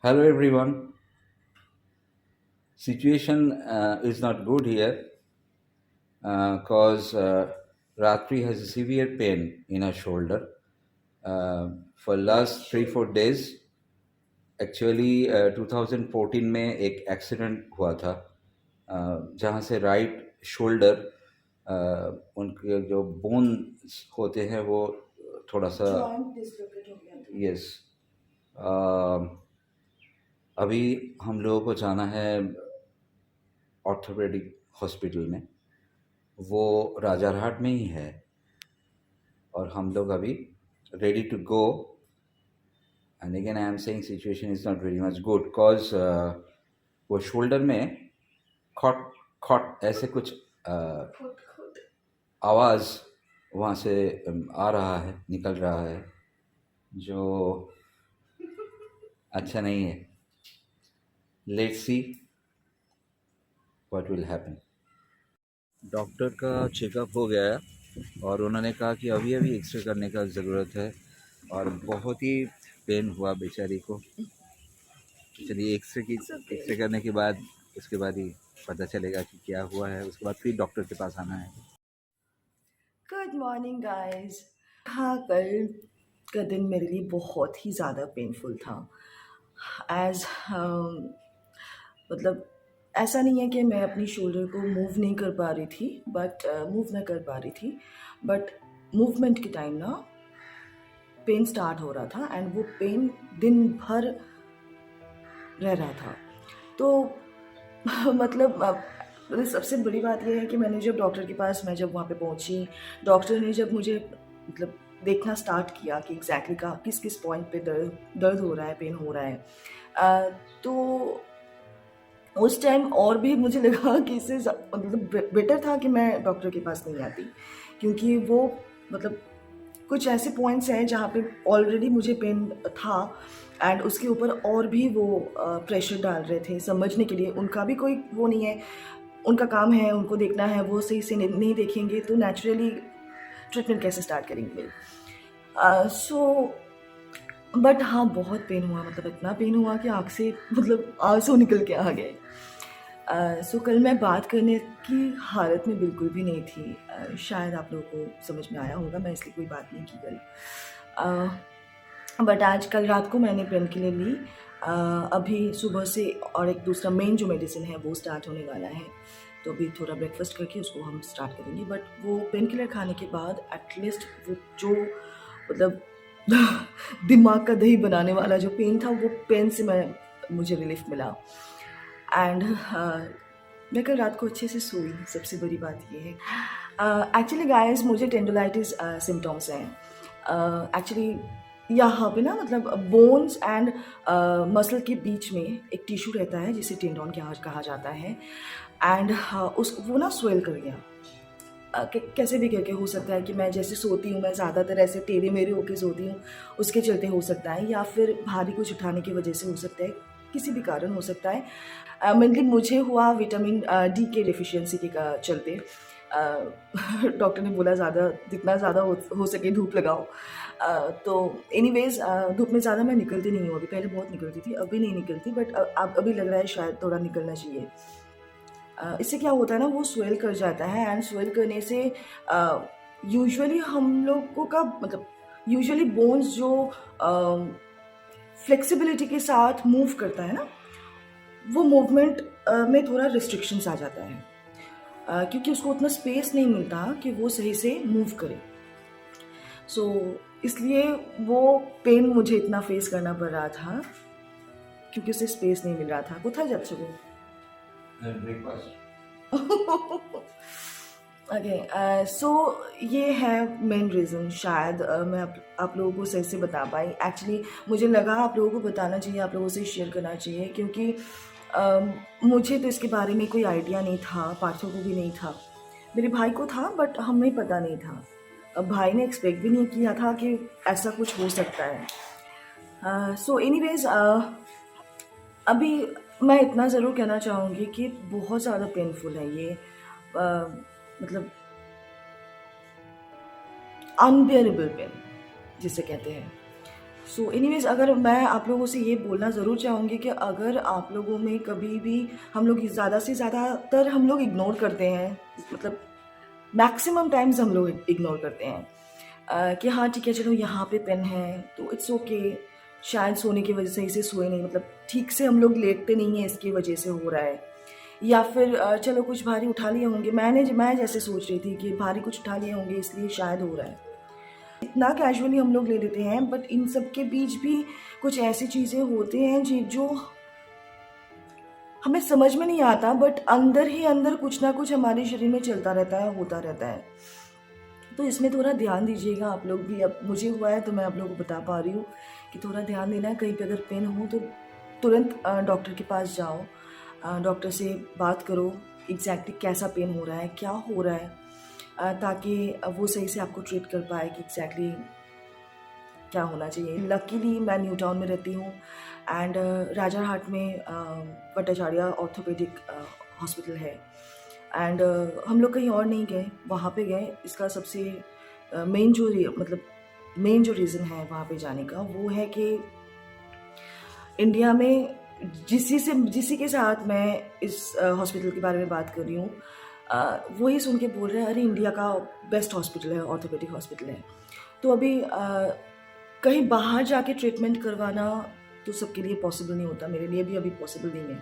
Hello everyone. Situation is not good here because Ratri has a severe pain in her shoulder for last 3-4 days. Actually 2014 में एक accident हुआ था जहाँ से right shoulder उनके जो बोन्स होते हैं वो थोड़ा सा यस अभी हम लोगों को जाना है ऑर्थोपेडिक हॉस्पिटल में। वो राजारहाट में ही है और हम लोग अभी ready to go. And again I am saying situation is not very much good because वो शोल्डर में खट खट ऐसे कुछ आवाज़ वहाँ से आ रहा है, निकल रहा है, जो अच्छा नहीं है। Let's see what will happen. Doctor का चेकअप हो गया है और उन्होंने कहा कि अभी अभी एक्सरे करने का ज़रूरत है और बहुत ही पेन हुआ बेचारी को। चलिए एक्सरे करने के बाद उसके बाद ही पता चलेगा कि क्या हुआ है। उसके बाद फिर डॉक्टर के पास आना है। Good morning guys. हाँ, कल का दिन मेरे लिए बहुत ही ज़्यादा पेनफुल था। एज मतलब ऐसा नहीं है कि मैं अपनी शोल्डर को मूव नहीं कर पा रही थी, बट मूव ना कर पा रही थी, बट मूवमेंट के टाइम ना पेन स्टार्ट हो रहा था एंड वो पेन दिन भर रह रहा था। तो मतलब सबसे बड़ी बात यह है कि मैंने जब डॉक्टर के पास मैं जब वहाँ पे पहुँची, डॉक्टर ने जब मुझे मतलब देखना स्टार्ट किया कि एग्जैक्टली का किस किस पॉइंट पे दर्द दर्द हो रहा है, पेन हो रहा है, तो उस टाइम और भी मुझे लगा कि इससे मतलब बेटर था कि मैं डॉक्टर के पास नहीं आती, क्योंकि वो मतलब कुछ ऐसे पॉइंट्स हैं जहाँ पे ऑलरेडी मुझे पेन था एंड उसके ऊपर और भी वो प्रेशर डाल रहे थे समझने के लिए। उनका भी कोई वो नहीं है, उनका काम है, उनको देखना है, वो सही से नहीं देखेंगे तो नेचुरली ट्रीटमेंट कैसे स्टार्ट करेंगे मेरी। सो बट हाँ, बहुत पेन हुआ, मतलब इतना पेन हुआ कि आँख से मतलब आंसू निकल के आ गए। सो कल मैं बात करने की हालत में बिल्कुल भी नहीं थी। शायद आप लोगों को समझ में आया होगा, मैं इसलिए कोई बात नहीं की कल। बट आज कल रात को मैंने पेन किलर ली। अभी सुबह से और एक दूसरा मेन जो मेडिसिन है वो स्टार्ट होने वाला है, तो अभी थोड़ा ब्रेकफास्ट करके उसको हम स्टार्ट करेंगे। बट वो पेन किलर खाने के बाद एटलीस्ट वो जो मतलब दिमाग का दही बनाने वाला जो पेन था, वो पेन से मुझे रिलीफ मिला। एंड मैं कल रात को अच्छे से सोई, सबसे बड़ी बात ये है। एक्चुअली गाइस, मुझे टेंडुलाइटिस सिम्टम्स हैं। एक्चुअली यहाँ पे ना मतलब बोन्स एंड मसल के बीच में एक टिश्यू रहता है जिसे टेंडोन कहा जाता है, एंड उस वो ना स्वेल कर गया। कैसे भी करके हो सकता है कि मैं जैसे सोती हूँ, मैं ज़्यादातर ऐसे टेढ़े मेढ़े होके सोती हूँ, उसके चलते हो सकता है, या फिर भारी कुछ उठाने की वजह से हो सकता है, किसी भी कारण हो सकता है। मेनली मुझे हुआ विटामिन डी के डिफिशियंसी के चलते। डॉक्टर ने बोला ज़्यादा जितना ज़्यादा हो सके धूप लगाओ। तो एनीवेज धूप में ज़्यादा मैं निकलती नहीं हूँ अभी, पहले बहुत निकलती थी, अभी नहीं निकलती, बट अब अभी लग रहा है शायद थोड़ा निकलना चाहिए। इससे क्या होता है ना, वो स्वेल कर जाता है एंड स्वेल करने से यूजुअली हम लोगों का मतलब यूजुअली बोन्स जो फ्लेक्सिबिलिटी के साथ मूव करता है ना, वो मूवमेंट में थोड़ा रिस्ट्रिक्शंस आ जाता है, क्योंकि उसको उतना स्पेस नहीं मिलता कि वो सही से मूव करे। सो इसलिए वो पेन मुझे इतना फेस करना पड़ रहा था, क्योंकि उसे स्पेस नहीं मिल रहा था। कोথায় যাচ্ছে গো? ब्रेकफास्ट। ओके, सो ये है मेन रीज़न। शायद मैं आप लोगों को सही से बता पाई। एक्चुअली मुझे लगा आप लोगों को बताना चाहिए, आप लोगों से शेयर करना चाहिए, क्योंकि मुझे तो इसके बारे में कोई आइडिया नहीं था, पार्थो को भी नहीं था, मेरे भाई को था बट हमें पता नहीं था। अब भाई ने एक्सपेक्ट भी नहीं किया था कि ऐसा कुछ हो सकता है। सो एनीवेज अभी मैं इतना ज़रूर कहना चाहूँगी कि बहुत ज़्यादा पेनफुल है ये, मतलब अनबियरेबल पेन जिसे कहते हैं। सो एनीवेज़, अगर मैं आप लोगों से ये बोलना ज़रूर चाहूँगी कि अगर आप लोगों में कभी भी हम लोग ज़्यादा से ज़्यादातर हम लोग इग्नोर करते हैं, मतलब मैक्सिमम टाइम्स हम लोग इग्नोर करते हैं कि हाँ ठीक है चलो यहाँ पे पेन है तो इट्स ओके, शायद सोने की वजह से सही से सोए नहीं, मतलब ठीक से हम लोग लेटते नहीं हैं इसकी वजह से हो रहा है, या फिर चलो कुछ भारी उठा लिए होंगे, मैं जैसे सोच रही थी कि भारी कुछ उठा लिए होंगे इसलिए शायद हो रहा है, इतना कैजुअली हम लोग ले लेते हैं। बट इन सब के बीच भी कुछ ऐसी चीज़ें होती हैं जो हमें समझ में नहीं आता, बट अंदर ही अंदर कुछ ना कुछ हमारे शरीर में चलता रहता है, होता रहता है। तो इसमें थोड़ा ध्यान दीजिएगा आप लोग भी। अब मुझे हुआ है तो मैं आप लोगों को बता पा रही हूँ कि थोड़ा ध्यान देना है। कहीं पे अगर पेन हो तो तुरंत डॉक्टर के पास जाओ, डॉक्टर से बात करो एग्जैक्टली कैसा पेन हो रहा है, क्या हो रहा है, ताकि वो सही से आपको ट्रीट कर पाए कि एग्जैक्टली क्या होना चाहिए। लकीली मैं न्यू टाउन में रहती हूँ एंड राजा हाट में भट्टाचार्य ऑर्थोपेडिक हॉस्पिटल है एंड हम लोग कहीं और नहीं गए, वहाँ पे गए। इसका सबसे मेन जो रीज़न है वहाँ पे जाने का वो है कि इंडिया में जिसी के साथ मैं इस हॉस्पिटल के बारे में बात कर रही हूँ, वही सुन के बोल रहे हैं अरे इंडिया का बेस्ट हॉस्पिटल है, ऑर्थोपेडिक हॉस्पिटल है। तो अभी कहीं बाहर जाके ट्रीटमेंट करवाना तो सबके लिए पॉसिबल नहीं होता, मेरे लिए भी अभी पॉसिबल नहीं है।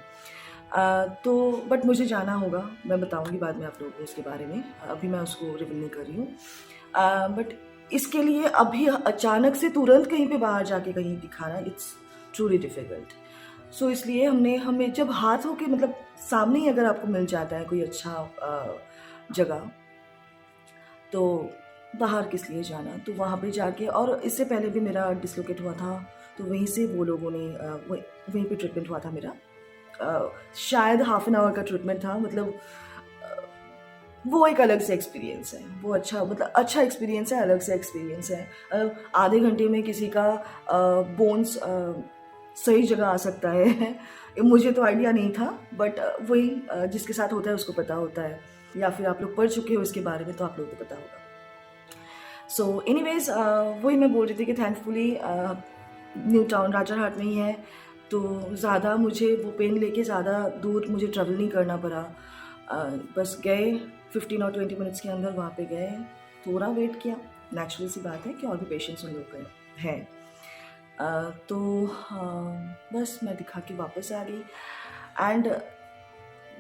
तो बट मुझे जाना होगा, मैं बताऊंगी बाद में आप लोगों को उसके बारे में, अभी मैं उसको रिवील नहीं कर रही हूँ। बट इसके लिए अभी अचानक से तुरंत कहीं पे बाहर जाके कहीं दिखाना इट्स ट्रूली डिफ़िकल्ट। सो इसलिए हमें जब हाथ हो के मतलब सामने ही अगर आपको मिल जाता है कोई अच्छा जगह, तो बाहर किस लिए जाना। तो वहाँ पे जाके, और इससे पहले भी मेरा डिसलोकेट हुआ था तो वहीं से वो लोगों ने वहीं पे ट्रीटमेंट हुआ था मेरा। शायद हाफ एन आवर का ट्रीटमेंट था, मतलब वो एक अलग से एक्सपीरियंस है, वो अच्छा एक्सपीरियंस है, अलग से एक्सपीरियंस है। आधे घंटे में किसी का बोन्स सही जगह आ सकता है मुझे तो आइडिया नहीं था, बट वही जिसके साथ होता है उसको पता होता है, या फिर आप लोग पढ़ चुके हो इसके बारे में तो आप लोगों को पता होगा। सो एनीवेज, वही मैं बोल रही थी कि थैंकफुली न्यू टाउन राजारहाट में ही है, तो ज़्यादा मुझे वो पेन लेके ज़्यादा दूर मुझे ट्रैवल नहीं करना पड़ा। बस गए 15 और 20 मिनट्स के अंदर वहाँ पे गए, थोड़ा वेट किया, नेचुरल सी बात है कि और भी पेशेंट्स उन लोग हैं। तो बस मैं दिखा के वापस आ गई एंड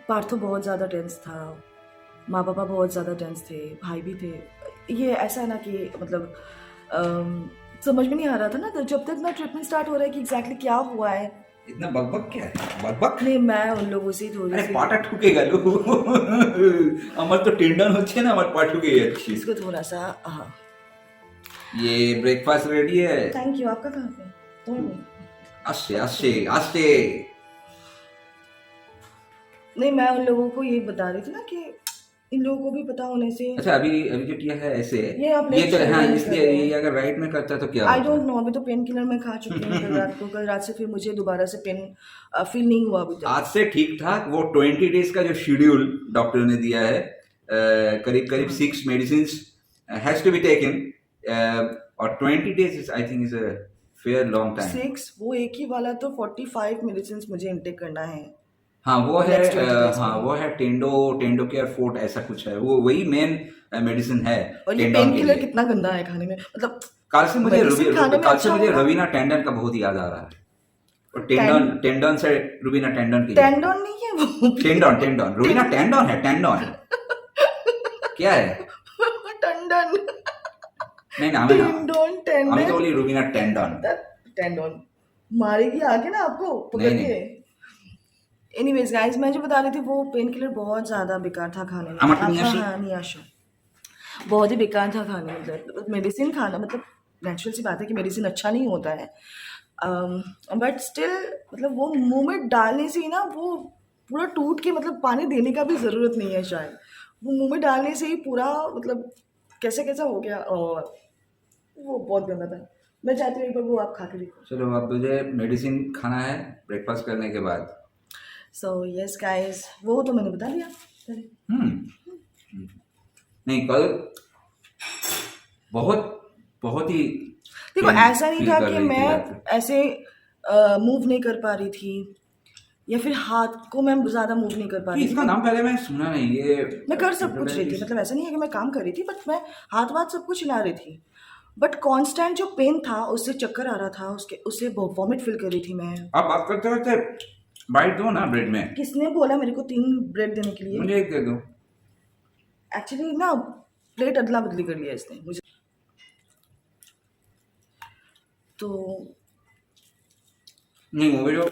पार्थो बहुत ज़्यादा टेंस था, माँ पापा बहुत ज़्यादा टेंस थे, भाई भी थे। ये ऐसा है ना कि मतलब समझ में नहीं आ रहा था ना, तो जब तक ना ट्रीटमेंट स्टार्ट हो रहा है कि एग्जैक्टली क्या हुआ है। इतना बकबक क्या है, बकबक नहीं, मैं उन लोगों से थोड़ी अरे सी पाटा ठुके गलो আমার তো টেন্ডন হচ্ছে না, আমার পা ঠুকে যাচ্ছে। इसको थोड़ा सा ये ब्रेकफास्ट रेडी है। Thank you. आपका कहाँ पे? আসছে আসছে আসছে। नहीं, मैं उन लोगों को ये बता रही थी ना कि इन लोगों को भी पता होने से। अच्छा, अभी अभी जो किया है ऐसे ये आप ये left तो shoulder हाँ, में इसलिए कर रहे हैं। ये अगर राइट में करता तो क्या आई होता? डोंट नो, अभी तो पेन किलर मैं खा चुकी हूँ कल रात से, फिर मुझे दोबारा से पेन फील नहीं हुआ अभी तक। आज से ठीक ठाक वो 20 डेज का जो शेड्यूल डॉक्टर ने दिया है, करीब करीब 6 medicine has to be taken, और 20 days is I think is a fair long time. 6, वो एक ही वाला तो 45 मेडिसिन मुझे इंटेक करना है। हाँ वो है, Next 20 days हाँ में। वो है टेंडो केयर फोर्ट ऐसा कुछ है, वो वही मेन मेडिसिन है और ये टेंडन पेन के किलर लिए। कितना गंदा है खाने में, मतलब कल से मुझे medicine खाने में अच्छा होगा। रवीना टेंडन का बहुत याद आ रहा है, और टेंडन से रूबीना टेंडन की टेंडन नहीं है वो, टेंडन रूबीना टेंडन है, टेंडन क्या है टंडन नहीं ना, हमें टेंडन আমি তো বলি রুবিনা টেন্ডন। टेंडन मारेगी आके ना आपको पकड़ नहीं, के। एनीवेज गाइस, मैं जो बता रही थी वो पेन किलर बहुत ज़्यादा बेकार था खाने में। আমারটা নিয়ে আসি। हाँ, नियाशा बहुत ही बेकार था खाने में, मतलब मेडिसिन खाना, मतलब नेचुरल सी बात है कि मेडिसिन अच्छा नहीं होता है, बट स्टिल मतलब वो मुंह में डालने से ही ना वो पूरा टूट के, मतलब पानी देने का भी ज़रूरत नहीं है शायद, वो मुंह में डालने से ही पूरा मतलब कैसा हो गया, और वो बहुत गंदा था। मैं चाहती हूँ एक बार वो आप खा के देखो। चलो अब मुझे मेडिसिन खाना है ब्रेकफास्ट करने के बाद। सो यस गाइस, वो तो मैंने बता दिया पहले। नहीं, कल बहुत बहुत ही देखो पेन ऐसा नहीं फील था कर कि रही थी मैं जाके? ऐसे मूव नहीं कर पा रही थी या फिर हाथ को मैं ज़्यादा मूव नहीं कर पा कि रही इसका थी। नाम पहले मैंने सुना नहीं, ये मैं कर सब कुछ रही थी, एपिलेप्टिस। मतलब ऐसा नहीं है कि मैं काम कर रही थी, बट मैं हाथ वाथ सब कुछ हिला रही थी। बट कांस्टेंट जो पेन था उससे चक्कर आ रहा था, उसके उससे वॉमिट फील कर रही थी मैं। आप बात करते करते बाइट दो ना ब्रेड में, किसने बोला मेरे को 3 ब्रेड देने के लिए? मुझे एक दे दो। एक्चुअली ना प्लेट अदला बदली कर लिया इसने मुझे। तो नहीं, वो भी जो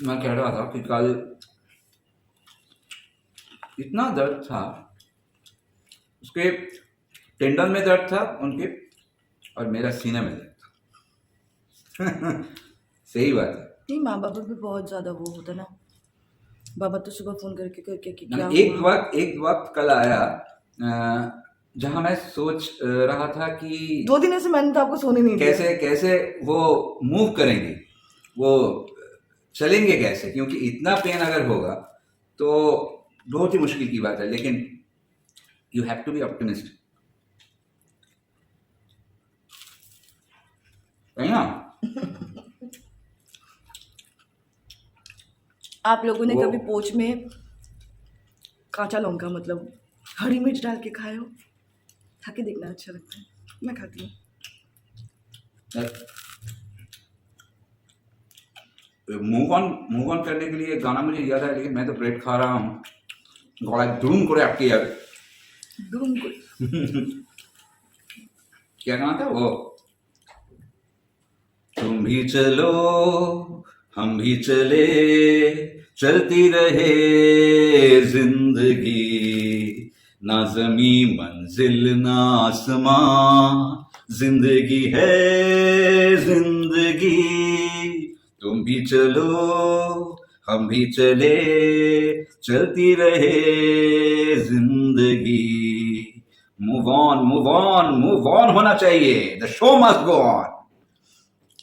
मैं कह रहा था कि कल इतना दर्द था, उसके टेंडन में दर्द था उनके, और मेरा सीने में दर्द था। सही बात है। नहीं, माँ बाप भी बहुत ज़्यादा वो होता ना। बाबा तो सुबह फ़ोन करके करके कि क्या एक हुआ? वक्त कल आया जहां मैं सोच रहा था कि 2 दिन ऐसे मैंने तो आपको सोने नहीं दिया। कैसे कैसे वो मूव करेंगे, वो चलेंगे कैसे, क्योंकि इतना पेन अगर होगा तो बहुत ही मुश्किल की बात है। लेकिन you have to be optimist, है ना? आप लोगों ने वो कभी पोच में काँचा लौंगा मतलब हरी मिर्च डाल के खाए हो? खा के देखना, अच्छा लगता है। मैं खाती हूँ। मूव ऑन करने के लिए गाना मुझे याद है, लेकिन मैं तो ब्रेड खा रहा हूँ। गला धूम করে আটকে যাবে। धूम को क्या गाना था वो? तुम भी चलो हम भी चले, चलती रहे जिंदगी, ना जमी मंजिल ना आसमां, जिंदगी है जिंदगी। तुम भी चलो हम भी चले, चलती रहे जिंदगी। मूव ऑन होना चाहिए। The show must go on.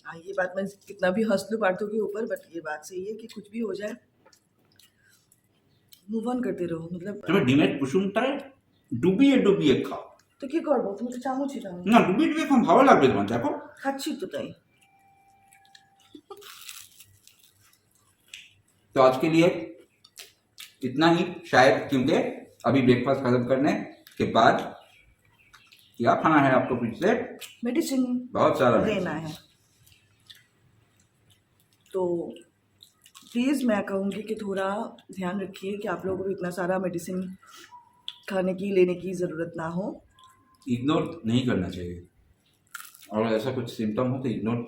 हाँ, ये बात मैं कितना भी हँस लूँ बातों के ऊपर, बट ये बात सही है कि कुछ भी हो जाए मूव ऑन करते रहो। मतलब তুমি ডিমের কুসুমটায় ডুবিয়ে খাও। তো কি করবো? তুমি তো চামচই দাও। না, ডুবিয়ে খাও, ভালো লাগবে তোমার, দেখো। খাচ্ছি তো তাই। तो आज के लिए इतना ही शायद, क्योंकि अभी ब्रेकफास्ट खत्म करने के बाद क्या खाना है आपको? फिर से मेडिसिन बहुत सारा लेना है। तो प्लीज़ मैं कहूँगी कि थोड़ा ध्यान रखिए कि आप लोगों को इतना सारा मेडिसिन खाने की लेने की ज़रूरत ना हो। इग्नोर नहीं करना चाहिए, और ऐसा कुछ सिम्टम हो तो इग्नोर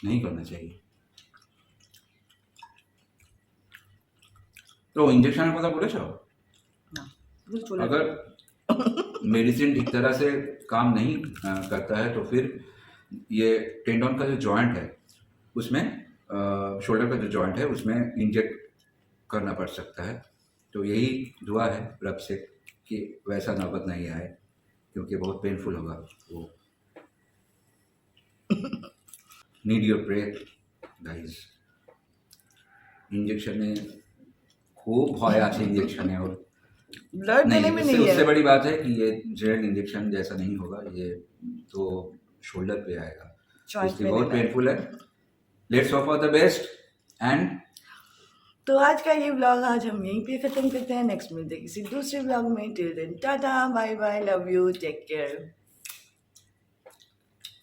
नहीं करना चाहिए। तो इंजेक्शन কথা বলেছো? ना मुझे चोला अगर मेडिसिन ठीक तरह से काम नहीं करता है तो फिर ये टेंडन का जो जॉइंट है उसमें, शोल्डर का जो जॉइंट है उसमें इंजेक्ट करना पड़ सकता है। तो यही दुआ है रब से कि वैसा नौबत नहीं आए, क्योंकि बहुत पेनफुल होगा वो। Need your prayer guys. Injection में खूब भय आछे इंजेक्शने, और ब्लड देने नहीं, में उससे नहीं उससे है। बड़ी बात है कि ये जेल इंजेक्शन जैसा नहीं होगा, ये तो शोल्डर पे आएगा, जॉइंट इसलिए में बहुत देना है। पेनफुल है। Let's hope for the best. And तो आज का ये व्लॉग आज हम यहीं पे ख़त्म करते हैं। नेक्स्ट मिलते हैं किसी दूसरे व्लॉग में। Till then tata bye bye, love you, take care,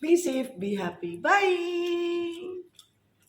be safe, be happy, bye.